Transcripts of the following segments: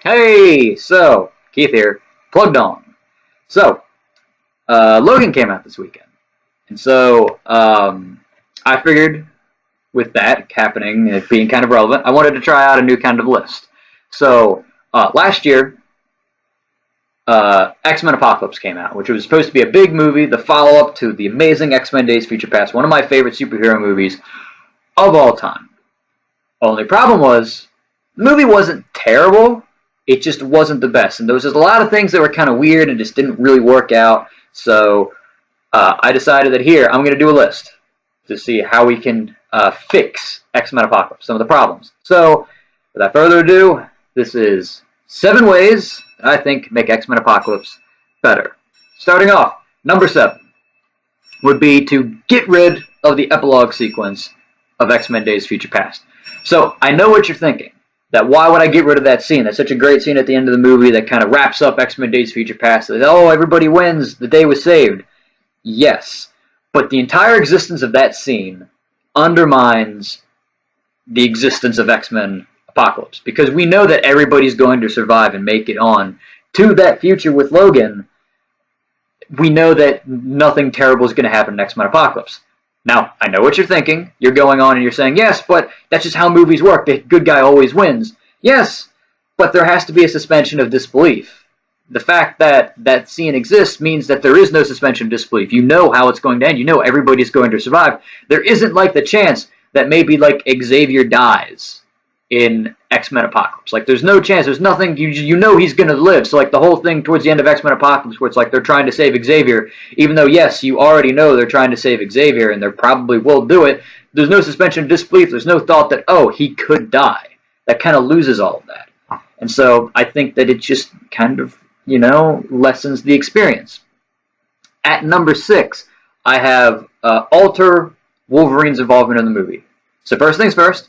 Hey, so Keith here, plugged on. So Logan came out this weekend, and I figured with that happening, it being kind of relevant, I wanted to try out a new kind of list. So last year, X-Men Apocalypse came out, which was supposed to be a big movie, the follow-up to the amazing X-Men Days of Future Past, one of my favorite superhero movies of all time. Only problem was, the movie wasn't terrible. It just wasn't the best, and there was just a lot of things that were kind of weird and just didn't really work out. So I decided that here I'm going to do a list to see how we can fix X-Men Apocalypse, some of the problems. So without further ado, this is 7 ways that I think make X-Men Apocalypse better. Starting off, number 7 would be to get rid of the epilogue sequence of X-Men Days of Future Past. So I know what you're thinking. That why would I get rid of that scene? That's such a great scene at the end of the movie that kind of wraps up X-Men Days of Future Past. That, oh, everybody wins. The day was saved. Yes. But the entire existence of that scene undermines the existence of X-Men Apocalypse. Because we know that everybody's going to survive and make it on to that future with Logan. We know that nothing terrible is going to happen in X-Men Apocalypse. Now, I know what you're thinking. You're going on and you're saying, yes, but that's just how movies work. The good guy always wins. Yes, but there has to be a suspension of disbelief. The fact that that scene exists means that there is no suspension of disbelief. You know how it's going to end. You know everybody's going to survive. There isn't like the chance that maybe like Xavier dies in X-Men Apocalypse. Like there's no chance. There's nothing. You know he's going to live. So like the whole thing towards the end of X-Men Apocalypse where it's like they're trying to save Xavier, even though yes, you already know they're trying to save Xavier and they probably will do it. There's no suspension of disbelief. There's no thought that, oh, he could die. That kind of loses all of that. And so I think that it just kind of, lessens the experience. At number 6, I have alter Wolverine's involvement in the movie. So first things first,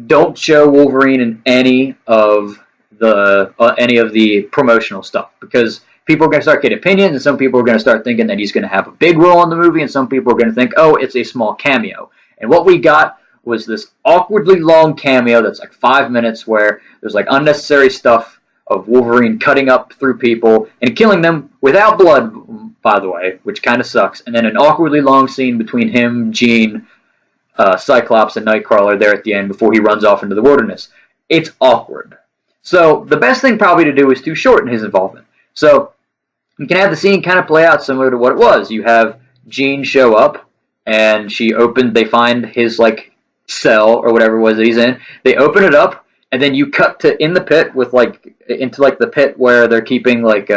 don't show Wolverine in any of the promotional stuff because people are going to start getting opinions, and some people are going to start thinking that he's going to have a big role in the movie, and some people are going to think, oh, it's a small cameo. And what we got was this awkwardly long cameo that's like 5 minutes where there's like unnecessary stuff of Wolverine cutting up through people and killing them without blood, by the way, which kind of sucks. And then an awkwardly long scene between him, Jean, Cyclops, and Nightcrawler there at the end before he runs off into the wilderness. It's awkward. So the best thing probably to do is to shorten his involvement. So you can have the scene kind of play out similar to what it was. You have Jean show up, and they find his like cell or whatever it was that he's in. They open it up, and then you cut to in the pit into the pit where they're keeping like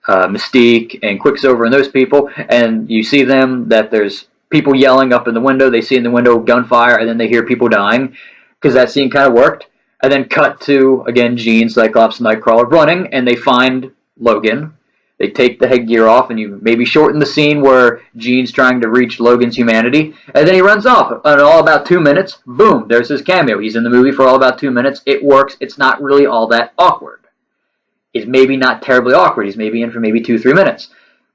Mystique and Quicksilver and those people, and you see them that there's people yelling up in the window. They see in the window gunfire, and then they hear people dying because that scene kind of worked. And then cut to, again, Jean, Cyclops, and Nightcrawler running, and they find Logan. They take the headgear off, and you maybe shorten the scene where Jean's trying to reach Logan's humanity, and then he runs off. In all about 2 minutes, boom, there's his cameo. He's in the movie for all about 2 minutes. It works. It's not really all that awkward. It's maybe not terribly awkward. He's maybe in for maybe 2-3 minutes.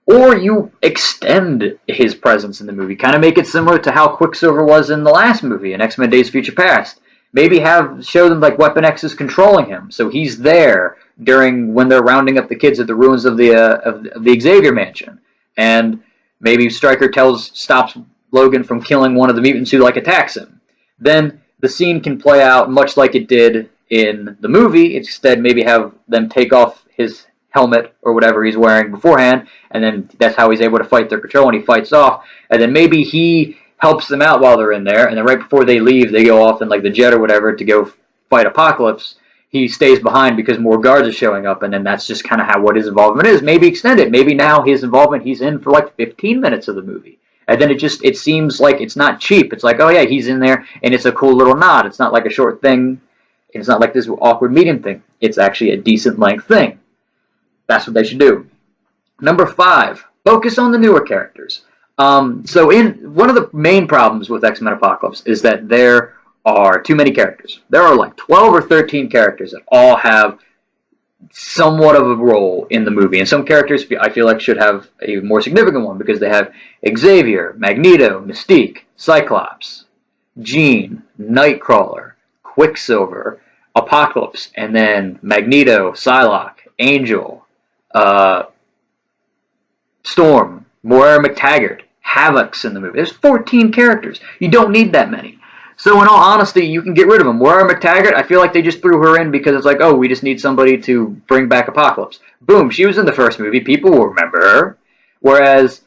Or you extend his presence in the movie. Kind of make it similar to how Quicksilver was in the last movie, in X-Men Days of Future Past. Maybe show them like Weapon X is controlling him, so he's there when they're rounding up the kids at the ruins of the Xavier Mansion. And maybe Stryker stops Logan from killing one of the mutants who like attacks him. Then the scene can play out much like it did in the movie. Instead, maybe have them take off his helmet or whatever he's wearing beforehand, and then that's how he's able to fight their control, and he fights off. And then maybe he helps them out while they're in there, and then right before they leave, they go off in like the jet or whatever to go fight Apocalypse. He stays behind because more guards are showing up, and then that's just kind of what his involvement is. Maybe extend it. Maybe now his involvement, he's in for like 15 minutes of the movie. And then it seems like it's not cheap. It's like, oh yeah, he's in there, and it's a cool little nod. It's not like a short thing. It's not like this awkward medium thing. It's actually a decent length thing. That's what they should do. Number 5, focus on the newer characters. So one of the main problems with X-Men Apocalypse is that there are too many characters. There are like 12 or 13 characters that all have somewhat of a role in the movie. And some characters I feel like should have a more significant one because they have Xavier, Magneto, Mystique, Cyclops, Jean, Nightcrawler, Quicksilver, Apocalypse, and then Magneto, Psylocke, Angel, uh, Storm, Moira McTaggart, Havoc's in the movie. There's 14 characters. You don't need that many. So in all honesty, you can get rid of them. Moira McTaggart, I feel like they just threw her in because it's like, oh, we just need somebody to bring back Apocalypse. Boom, she was in the first movie. People will remember her. Whereas,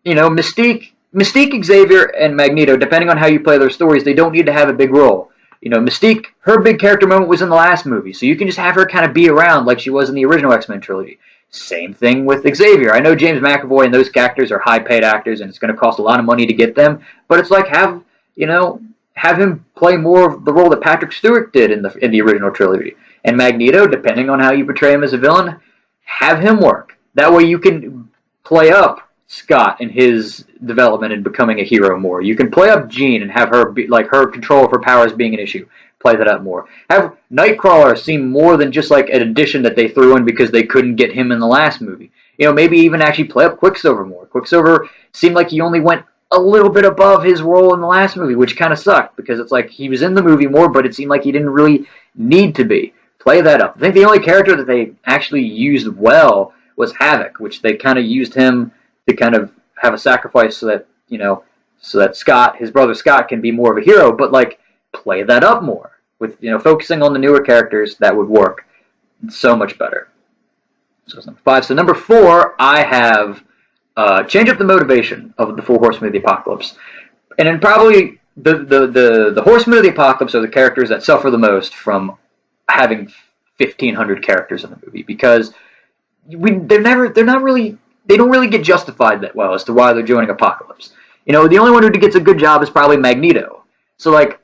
Mystique, Xavier, and Magneto, depending on how you play their stories, they don't need to have a big role. Mystique, her big character moment was in the last movie, so you can just have her kind of be around like she was in the original X-Men trilogy. Same thing with Xavier. I know James McAvoy and those actors are high-paid actors, and it's going to cost a lot of money to get them, but it's like have him play more of the role that Patrick Stewart did in the original trilogy. And Magneto, depending on how you portray him as a villain, have him work. That way you can play up Scott and his development and becoming a hero more. You can play up Jean and have her be like her control of her powers being an issue. Play that up more. Have Nightcrawler seem more than just like an addition that they threw in because they couldn't get him in the last movie. Maybe even actually play up Quicksilver more. Quicksilver seemed like he only went a little bit above his role in the last movie, which kind of sucked because it's like he was in the movie more, but it seemed like he didn't really need to be. Play that up. I think the only character that they actually used well was Havoc, which they kind of used him to kind of have a sacrifice so that Scott, his brother Scott, can be more of a hero, but like play that up more with focusing on the newer characters. That would work so much better. So that's number 5. So number 4, I have change up the motivation of the 4 Horsemen of the Apocalypse, and then probably the Horsemen of the Apocalypse are the characters that suffer the most from having 1,500 characters in the movie because they don't really get justified that well as to why they're joining Apocalypse. The only one who gets a good job is probably Magneto. So like,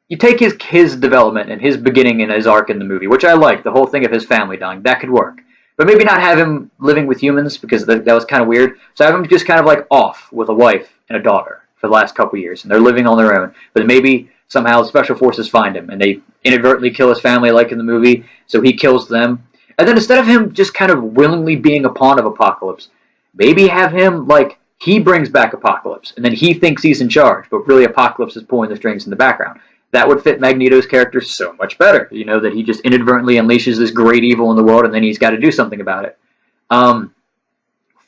you take his development and his beginning and his arc in the movie, which I like, the whole thing of his family dying, that could work. But maybe not have him living with humans because that was kind of weird. So have him just kind of like off with a wife and a daughter for the last couple years, and they're living on their own. But maybe somehow the special forces find him and they inadvertently kill his family like in the movie, so he kills them. And then instead of him just kind of willingly being a pawn of Apocalypse, maybe have him like he brings back Apocalypse and then he thinks he's in charge, but really Apocalypse is pulling the strings in the background. That would fit Magneto's character so much better. That he just inadvertently unleashes this great evil in the world and then he's got to do something about it.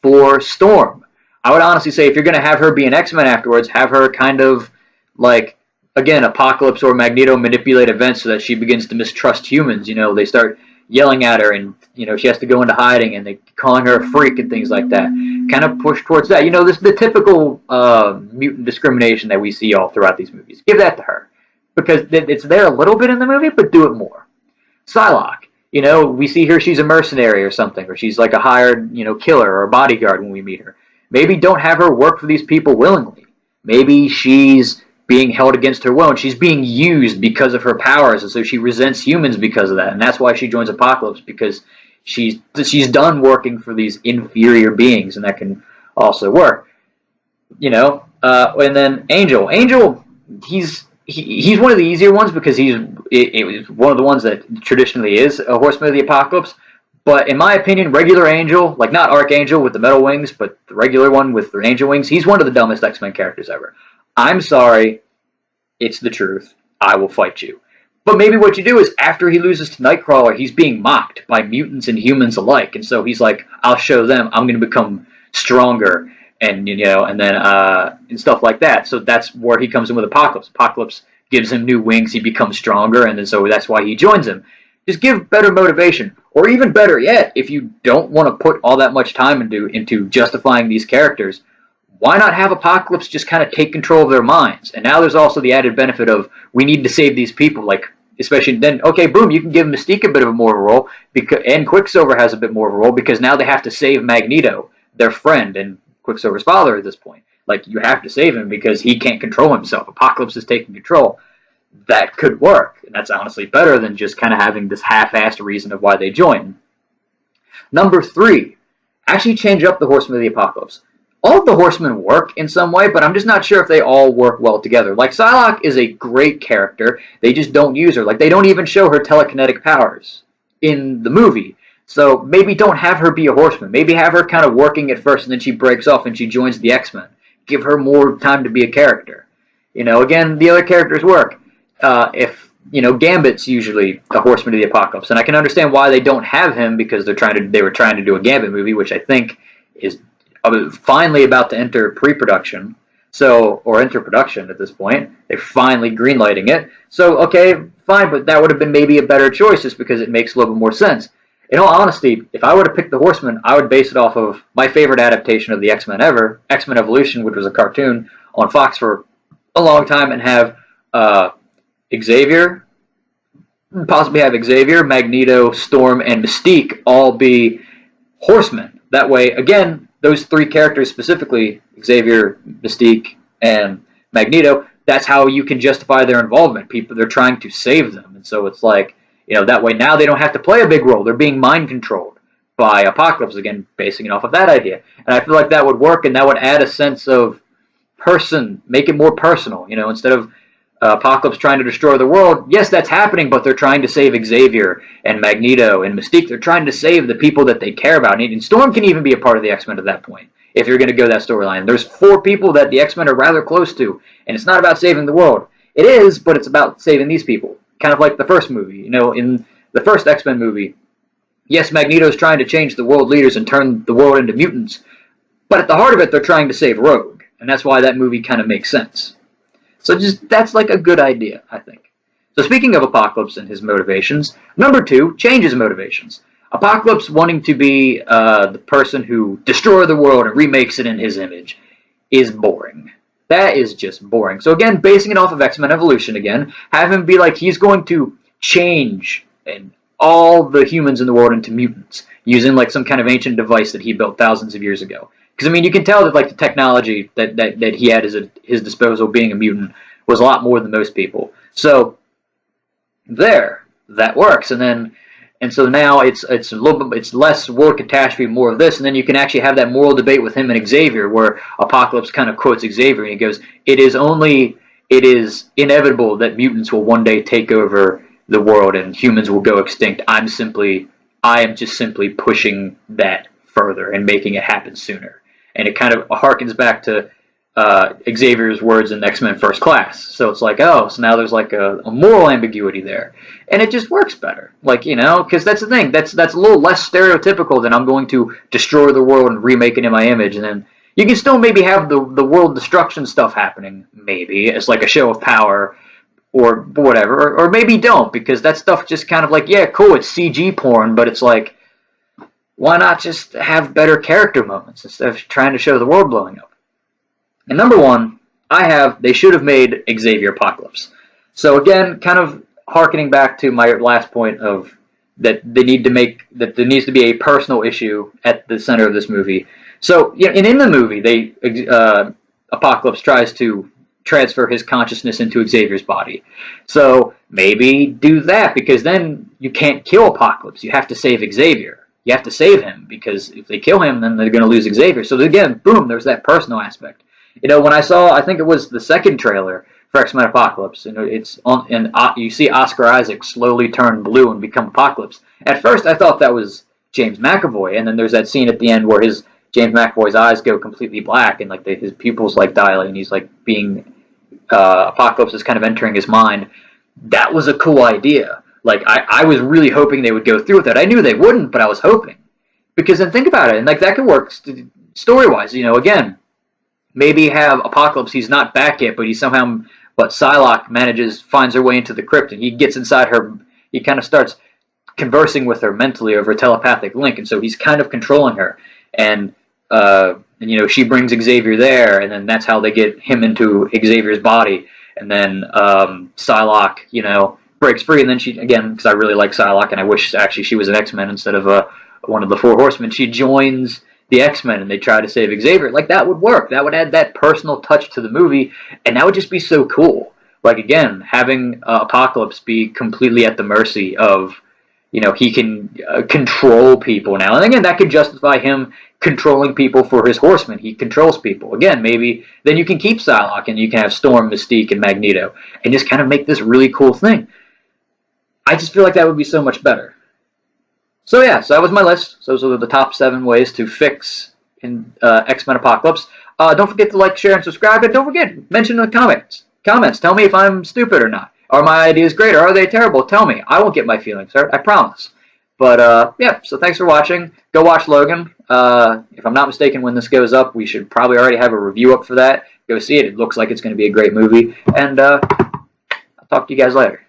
For Storm, I would honestly say if you're going to have her be an X-Men afterwards, have her kind of like, again, Apocalypse or Magneto manipulate events so that she begins to mistrust humans. They start yelling at her and, she has to go into hiding and they calling her a freak and things like that. Kind of push towards that. The typical mutant discrimination that we see all throughout these movies. Give that to her. Because it's there a little bit in the movie, but do it more. Psylocke, we see her, she's a mercenary or something, or she's like a hired, killer or bodyguard when we meet her. Maybe don't have her work for these people willingly. Maybe she's being held against her will, and she's being used because of her powers, and so she resents humans because of that, and that's why she joins Apocalypse, because she's done working for these inferior beings, and that can also work. And then Angel. Angel, he's one of the easier ones because he's one of the ones that traditionally is a Horseman of the Apocalypse. But in my opinion, regular Angel, like not Archangel with the metal wings, but the regular one with the angel wings, he's one of the dumbest X-Men characters ever. I'm sorry, it's the truth. I will fight you. But maybe what you do is after he loses to Nightcrawler, he's being mocked by mutants and humans alike. And so he's like, I'll show them I'm going to become stronger. And and stuff like that. So that's where he comes in with Apocalypse. Apocalypse gives him new wings. He becomes stronger, and then so that's why he joins him. Just give better motivation, or even better yet, if you don't want to put all that much time into justifying these characters, why not have Apocalypse just kind of take control of their minds? And now there's also the added benefit of we need to save these people, like especially then. Okay, boom, you can give Mystique a bit of a more of a role, and Quicksilver has a bit more of a role because now they have to save Magneto, their friend, and Quicksilver's father at this point. Like, you have to save him because he can't control himself. Apocalypse is taking control. That could work. And that's honestly better than just kind of having this half-assed reason of why they join. Number 3, actually change up the Horsemen of the Apocalypse. All of the Horsemen work in some way, but I'm just not sure if they all work well together. Like, Psylocke is a great character. They just don't use her. Like, they don't even show her telekinetic powers in the movie. So maybe don't have her be a Horseman. Maybe have her kind of working at first and then she breaks off and she joins the X-Men. Give her more time to be a character. Again, the other characters work. If Gambit's usually the Horseman of the Apocalypse, and I can understand why they don't have him because they were trying to do a Gambit movie, which I think is finally about to enter pre-production, or enter production at this point. They're finally greenlighting it. So okay, fine, but that would have been maybe a better choice just because it makes a little bit more sense. In all honesty, if I were to pick the Horseman, I would base it off of my favorite adaptation of the X-Men ever, X-Men Evolution, which was a cartoon on Fox for a long time, and have Xavier, possibly have Xavier, Magneto, Storm, and Mystique all be Horsemen. That way, again, those three characters specifically, Xavier, Mystique, and Magneto, that's how you can justify their involvement. They're trying to save them, and so it's like, that way now they don't have to play a big role. They're being mind controlled by Apocalypse, again, basing it off of that idea. And I feel like that would work, and that would add a sense of make it more personal, instead of Apocalypse trying to destroy the world. Yes, that's happening, but they're trying to save Xavier and Magneto and Mystique. They're trying to save the people that they care about. And Storm can even be a part of the X-Men at that point, if you're going to go that storyline. There's 4 people that the X-Men are rather close to, and it's not about saving the world. It is, but it's about saving these people. Kind of like the first movie. In the first X-Men movie, yes, Magneto's trying to change the world leaders and turn the world into mutants, but at the heart of it, they're trying to save Rogue. And that's why that movie kind of makes sense. So that's like a good idea, I think. So speaking of Apocalypse and his motivations, number 2, change his motivations. Apocalypse wanting to be the person who destroys the world and remakes it in his image is boring. That is just boring. So again, basing it off of X-Men Evolution again, have him be like he's going to change all the humans in the world into mutants using like some kind of ancient device that he built thousands of years ago. Because you can tell that like the technology that he had at his disposal, being a mutant, was a lot more than most people. So that works. And so now it's a little bit, it's less world catastrophe, more of this, and then you can actually have that moral debate with him and Xavier, where Apocalypse kind of quotes Xavier and he goes, "It is inevitable that mutants will one day take over the world and humans will go extinct. I am just simply pushing that further and making it happen sooner." And it kind of harkens back to Xavier's words in X-Men First Class. So it's like, oh, so now there's like a moral ambiguity there. And it just works better. Because that's the thing. That's a little less stereotypical than I'm going to destroy the world and remake it in my image. And then you can still maybe have the world destruction stuff happening, maybe, as like a show of power or whatever. Or maybe don't, because that stuff just kind of like, yeah, cool, it's CG porn, but it's like, why not just have better character moments instead of trying to show the world blowing up? And number 1, they should have made Xavier Apocalypse. So again, kind of harkening back to my last point of that there needs to be a personal issue at the center of this movie. So, and in the movie, Apocalypse tries to transfer his consciousness into Xavier's body. So maybe do that, because then you can't kill Apocalypse. You have to save Xavier. You have to save him, because if they kill him, then they're going to lose Xavier. So again, boom, there's that personal aspect. When I saw, I think it was the second trailer for X-Men Apocalypse, it's on, and you see Oscar Isaac slowly turn blue and become Apocalypse. At first, I thought that was James McAvoy, and then there's that scene at the end where James McAvoy's eyes go completely black, and like his pupils like dilate, and he's like being Apocalypse is kind of entering his mind. That was a cool idea. Like I was really hoping they would go through with it. I knew they wouldn't, but I was hoping, because then think about it, and like that could work story-wise. Again, maybe have Apocalypse. He's not back yet, but Psylocke finds her way into the crypt, and he gets inside her. He kind of starts conversing with her mentally over a telepathic link, and so he's kind of controlling her. And she brings Xavier there, and then that's how they get him into Xavier's body. And then Psylocke, breaks free, and then she, again, because I really like Psylocke, and I wish actually she was an X-Men instead of one of the 4 Horsemen, she joins the X-Men, and they try to save Xavier. Like, that would work. That would add that personal touch to the movie, and that would just be so cool. Like, again, having Apocalypse be completely at the mercy of, he can control people now. And again, that could justify him controlling people for his Horsemen. He controls people. Again, maybe then you can keep Psylocke, and you can have Storm, Mystique, and Magneto, and just kind of make this really cool thing. I just feel like that would be so much better. So yeah, so that was my list. So those are the top 7 ways to fix in X-Men Apocalypse. Don't forget to like, share, and subscribe. And don't forget, mention in the comments. Tell me if I'm stupid or not. Are my ideas great or are they terrible? Tell me. I won't get my feelings hurt. I promise. But yeah, so thanks for watching. Go watch Logan. If I'm not mistaken, when this goes up, we should probably already have a review up for that. Go see it. It looks like it's going to be a great movie. And I'll talk to you guys later.